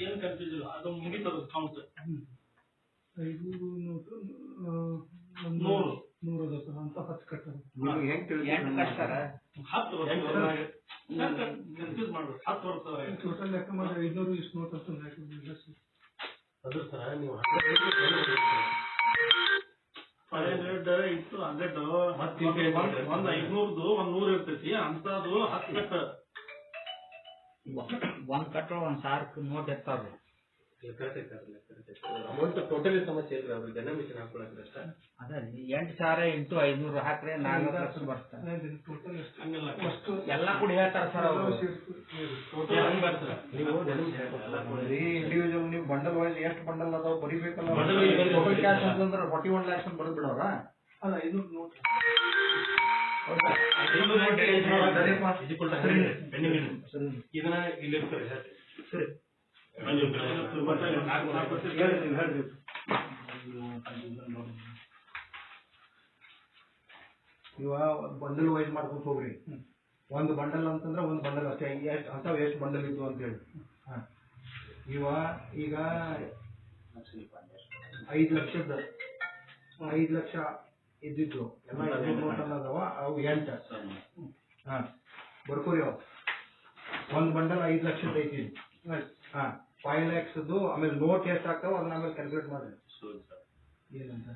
ಏನ್ ಕನ್ಫ್ಯೂಸ್ ಇಲ್ಲ, ಅದು ಮುಗಿತದ ಕೌಂಟ್. 500 ನೋಟು 100 ಅದ ಸರ್ ಅಂತ 10 ಕಟ್ಟಾರ. ಹೆಂಗ್ ಕಟ್ಟಾರ? 10 ಕನ್ಫ್ಯೂಸ್ ಮಾಡ್ಬೇಕು. 10 ಬರ್ತವೆ ಟೋಟಲ್ ಲೆಕ್ಕ ಮಾಡಿ 500 ಇಷ್ಟು ನೋಟ್ ಅಂತ ಹಾಕಿಲ್ಲ ಸರ್. ಅದು ಸರ್ ನೀವು 500 ಇತ್ತು 100 ಮತ್ತೆ ಒಂದು 500 ಒಂದು 100 ಇರ್ತೈತಿ ಅಂತದು 10 ಕಟ್ಟ. ಒಂದ್ ಕಟ್ಟ 1000 ನೋಟ್ ಎತ್ತಾರ. ಅಮೌಂಟ್ ಟೋಟಲಿ ಸಮಸ್ಯೆ ಇಲ್ರಿ, ಅವ್ರಿಗೆ ಜನ ಮಿಷನ್ ಹಾಕೊಳಕ್ರೆ ಅಷ್ಟ. ಅದ 8,000 ಇಂಟು 500 ಹಾಕ್ರೆ 4 ಲಕ್ಷ ಬರ್ತಾರೆ. ಟೋಟಲ್ ಎಲ್ಲ ಕೂಡ ಹೇಳ್ತಾರ ಸರ್ ಅವರು. ಇಂಡಿವಿಜುವಲ್ ನೀವು ಬಂಡಲ್ ವೈಸ್ ಎಷ್ಟು ಬಂಡಲ್ ಅದಾವ ಬರಿಬೇಕಲ್ಲ. ಟೋಟಲ್ ಕ್ಯಾಶ್ ಅಂತಂದ್ರೆ 41 lakhs ಬರೆದು ಬಿಡೋರ. ಅಲ್ಲ 500 ನೋಟ್ ಇದನ್ನ ಇಲ್ಲಿ ಸರಿ ಇವ ಬಂಡಲ್ ವೈಸ್ ಮಾಡ್ಕೊಂಡು ಹೋಗ್ರಿ. ಒಂದು ಬಂಡಲ್ ಅಂತಂದ್ರೆ ಒಂದು ಬಂಡಲ್ ಅಷ್ಟೇ, ಎಷ್ಟು ಅಂತ ಎಷ್ಟು ಬಂಡಲ್ ಇದ್ದು ಅಂತ ಹೇಳಿ. ಇವ ಈಗ 5 ಲಕ್ಷದ 5 ಲಕ್ಷ ಇದ್ದಿದ್ದು ಎಲ್ಲ ಅದಾವ, ಅವು 8. ಬರ್ಕೋರಿ ಅವ ಒಂದು ಬಂಡಲ್ 5 ಲಕ್ಷದ ಐತಿ. 5 lakhs ಆಮೇಲೆ ನೋಟ್ ಎಷ್ಟು ಆಗ್ತಾವ ಅದನ್ನ ಆಮೇಲೆ ಕ್ಯಾಲ್ಕುಲೇಟ್ ಮಾಡ್ರಿ. ಏನಂತ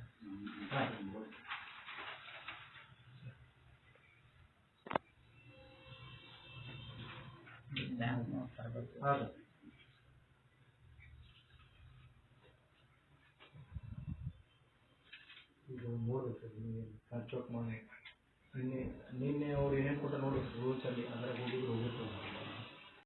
ಇದು ನೋಡ್ಬೇಕು ಸರ್. ನೀವು ಖರ್ಚು ಮಾಡಿ ನಿನ್ನೆ ಅವ್ರು ಏನೇನು ಕೊಟ್ಟ ನೋಡ್ಬೇಕು ರೂಲ್ಸ್ ಅಲ್ಲಿ. ಅದ